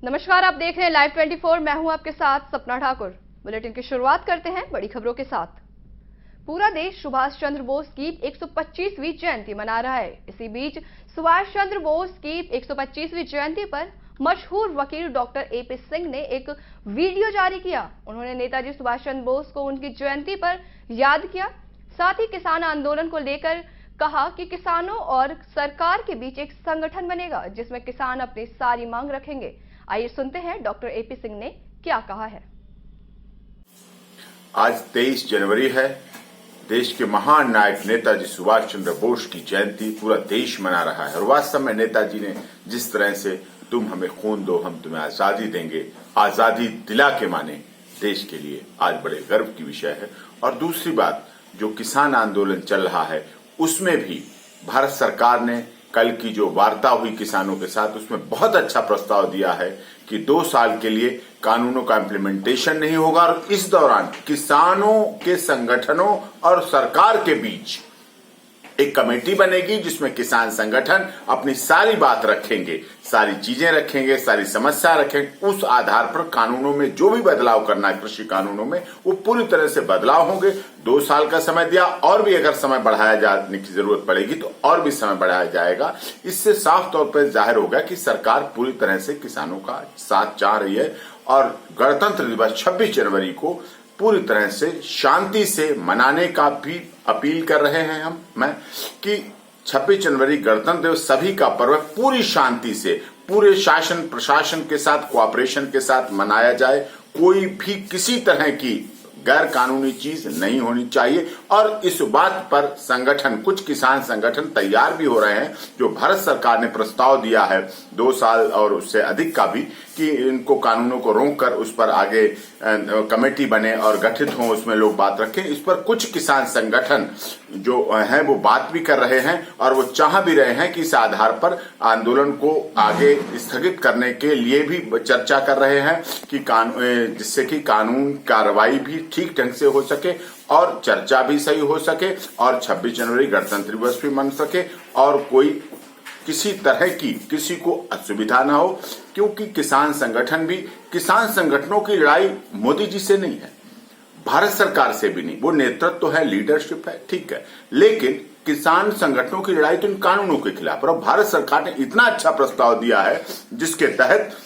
नमस्कार, आप देख रहे हैं लाइव 24। मैं हूं आपके साथ सपना ठाकुर। बुलेटिन की शुरुआत करते हैं बड़ी खबरों के साथ। पूरा देश सुभाष चंद्र बोस की 125वीं जयंती मना रहा है। इसी बीच सुभाष चंद्र बोस की 125वीं जयंती पर मशहूर वकील डॉक्टर एपी सिंह ने एक वीडियो जारी किया। उन्होंने नेताजी सुभाष चंद्र बोस को उनकी जयंती पर याद किया। साथ ही किसान आंदोलन को लेकर कहा कि किसानों और सरकार के बीच एक संगठन बनेगा जिसमें किसान अपनी सारी मांग रखेंगे। आइए सुनते हैं डॉक्टर एपी सिंह ने क्या कहा है। आज 23 जनवरी है। देश के महान नायक नेताजी सुभाष चंद्र बोस की जयंती पूरा देश मना रहा है और वास्तव में नेताजी ने जिस तरह से तुम हमें खून दो हम तुम्हें आजादी देंगे, आजादी दिला के माने देश के लिए आज बड़े गर्व की विषय है। और दूसरी बात, जो किसान आंदोलन चल रहा है उसमें भी भारत सरकार ने कल की जो वार्ता हुई किसानों के साथ उसमें बहुत अच्छा प्रस्ताव दिया है कि 2 साल के लिए कानूनों का इम्प्लीमेंटेशन नहीं होगा और इस दौरान किसानों के संगठनों और सरकार के बीच एक कमेटी बनेगी जिसमें किसान संगठन अपनी सारी बात रखेंगे, सारी चीजें रखेंगे, सारी समस्या रखेंगे। उस आधार पर कानूनों में जो भी बदलाव करना है कृषि कानूनों में वो पूरी तरह से बदलाव होंगे। 2 साल का समय दिया और भी अगर समय बढ़ाया जाने की जरूरत पड़ेगी तो और भी समय बढ़ाया जाएगा। इससे साफ तौर पर जाहिर होगा कि सरकार पूरी तरह से किसानों का साथ चाह रही है और गणतंत्र दिवस 26 जनवरी को पूरी तरह से शांति से मनाने का भी अपील कर रहे हैं मैं कि 26 जनवरी गणतंत्र दिवस सभी का पर्व पूरी शांति से पूरे शासन प्रशासन के साथ कोऑपरेशन के साथ मनाया जाए। कोई भी किसी तरह की गैर कानूनी चीज नहीं होनी चाहिए और इस बात पर संगठन, कुछ किसान संगठन तैयार भी हो रहे हैं। जो भारत सरकार ने प्रस्ताव दिया है 2 साल और उससे अधिक का भी, कि इनको कानूनों को रोक कर उस पर आगे कमेटी बने और गठित हो, उसमें लोग बात रखें। इस पर कुछ किसान संगठन जो हैं वो बात भी कर रहे हैं और वो चाह भी रहे हैं कि इस आधार पर आंदोलन को आगे स्थगित करने के लिए भी चर्चा कर रहे हैं कि जिससे कि कानून कार्रवाई भी ठीक ढंग से हो सके और चर्चा भी सही हो सके और 26 जनवरी गणतंत्र दिवस भी मन सके और कोई किसी तरह की किसी को असुविधा ना हो। क्योंकि किसान संगठन भी, किसान संगठनों की लड़ाई मोदी जी से नहीं है, भारत सरकार से भी नहीं। वो नेतृत्व है, लीडरशिप है, ठीक है, लेकिन किसान संगठनों की लड़ाई तो इन कानूनों के खिलाफ। और भारत सरकार ने इतना अच्छा प्रस्ताव दिया है जिसके तहत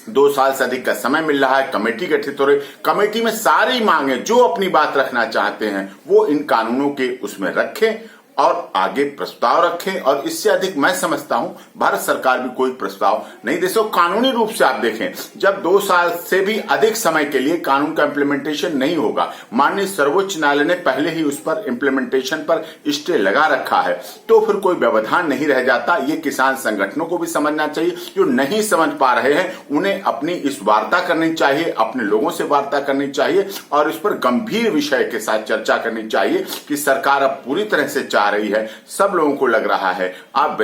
2 साल से अधिक का समय मिल रहा है, कमेटी गठित हो रही, कमेटी में सारी मांगे जो अपनी बात रखना चाहते हैं वो इन कानूनों के उसमें रखें और आगे प्रस्ताव रखें। और इससे अधिक मैं समझता हूं भारत सरकार भी कोई प्रस्ताव नहीं दे सकती। कानूनी रूप से आप देखें, जब 2 साल से भी अधिक समय के लिए कानून का इम्प्लीमेंटेशन नहीं होगा, माननीय सर्वोच्च न्यायालय ने पहले ही उस पर इम्प्लीमेंटेशन पर स्टे लगा रखा है, तो फिर कोई व्यवधान नहीं रह जाता। ये किसान संगठनों को भी समझना चाहिए। जो नहीं समझ पा रहे हैं उन्हें अपनी इस वार्ता करनी चाहिए, अपने लोगों से वार्ता करनी चाहिए और इस पर गंभीर विषय के साथ चर्चा करनी चाहिए कि सरकार अब पूरी तरह से रही है। सब लोगों को लग रहा है, आप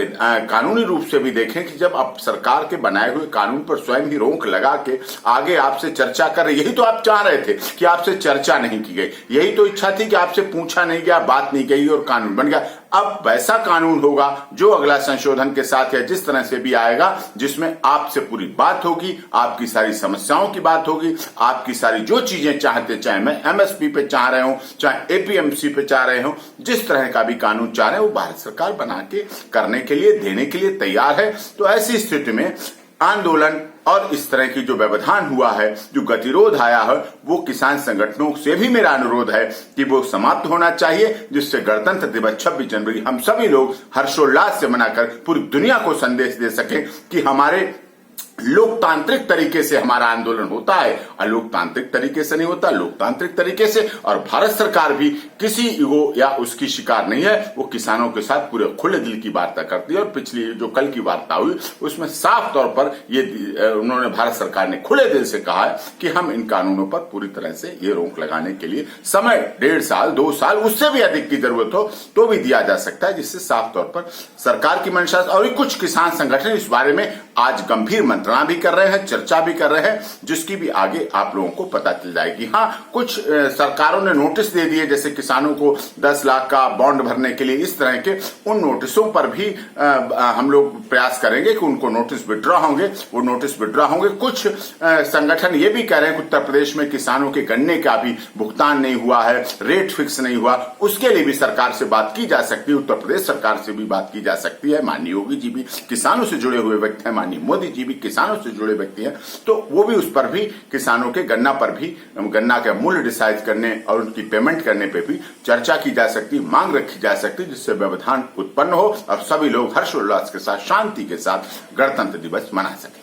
कानूनी रूप से भी देखें कि जब आप सरकार के बनाए हुए कानून पर स्वयं ही रोक लगा के आगे आपसे चर्चा कर रहे, यही तो आप चाह रहे थे कि आपसे चर्चा नहीं की गई, यही तो इच्छा थी कि आपसे पूछा नहीं गया, बात नहीं गई और कानून बन गया। अब वैसा कानून होगा जो अगला संशोधन के साथ या जिस तरह से भी आएगा, जिसमें आपसे पूरी बात होगी, आपकी सारी समस्याओं की बात होगी, आपकी सारी जो चीजें चाहते, चाहे मैं एमएसपी पे चाह रहे हूं, चाहे एपीएमसी पे चाह रहे हो, जिस तरह का भी कानून चाह रहे हैं वो भारत सरकार बना के करने के लिए, देने के लिए तैयार है। तो ऐसी स्थिति में आंदोलन और इस तरह की जो व्यवधान हुआ है, जो गतिरोध आया है, वो किसान संगठनों से भी मेरा अनुरोध है कि वो समाप्त होना चाहिए, जिससे गणतंत्र दिवस 26 जनवरी हम सभी लोग हर्षोल्लास से मनाकर पूरी दुनिया को संदेश दे सकें कि हमारे लोकतांत्रिक तरीके से हमारा आंदोलन होता है, अलोकतांत्रिक तरीके से नहीं होता, लोकतांत्रिक तरीके से। और भारत सरकार भी किसी ईगो या उसकी शिकार नहीं है, वो किसानों के साथ पूरे खुले दिल की वार्ता करती है। और पिछली जो कल की वार्ता हुई उसमें साफ तौर पर ये उन्होंने, भारत सरकार ने खुले दिल से कहा है कि हम इन कानूनों पर पूरी तरह से ये रोक लगाने के लिए समय 1.5 साल 2 साल उससे भी अधिक की जरूरत हो तो भी दिया जा सकता है, जिससे साफ तौर पर सरकार की मंशा। और कुछ किसान संगठन इस बारे में आज गंभीर मंत्रणा भी कर रहे हैं, चर्चा भी कर रहे हैं, जिसकी भी आगे आप लोगों को पता चल जाएगी। हाँ, कुछ सरकारों ने नोटिस दे दिए, जैसे किसानों को 10 लाख का बॉन्ड भरने के लिए, इस तरह के उन नोटिसों पर भी हम लोग प्रयास करेंगे कि उनको नोटिस विड्रॉ होंगे, वो नोटिस विड्रॉ होंगे। कुछ संगठन ये भी कह रहे हैं कि उत्तर प्रदेश में किसानों के गन्ने का भी भुगतान नहीं हुआ है, रेट फिक्स नहीं हुआ, उसके लिए भी सरकार से बात की जा सकती है, उत्तर प्रदेश सरकार से भी बात की जा सकती है। माननीय योगी जी भी किसानों से जुड़े हुए व्यक्ति हैं, माननीय मोदी जी भी किसानों से जुड़े व्यक्ति हैं, तो वो भी उस पर भी किसानों के गन्ना पर भी, गन्ना का मूल्य डिसाइड करने और उनकी पेमेंट करने पे भी चर्चा की जा सकती, मांग रखी जा सकती, जिससे व्यवधान उत्पन्न हो और सभी लोग हर्षोल्लास के साथ, शांति के साथ गणतंत्र दिवस मना सके।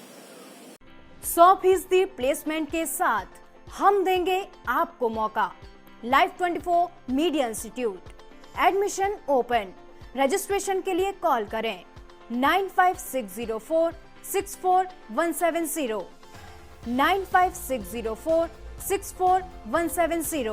100% प्लेसमेंट के साथ हम देंगे आपको मौका। Live 24 media institute, admission open. Registration के लिए कॉल करें 95604 64170, 95604 64170।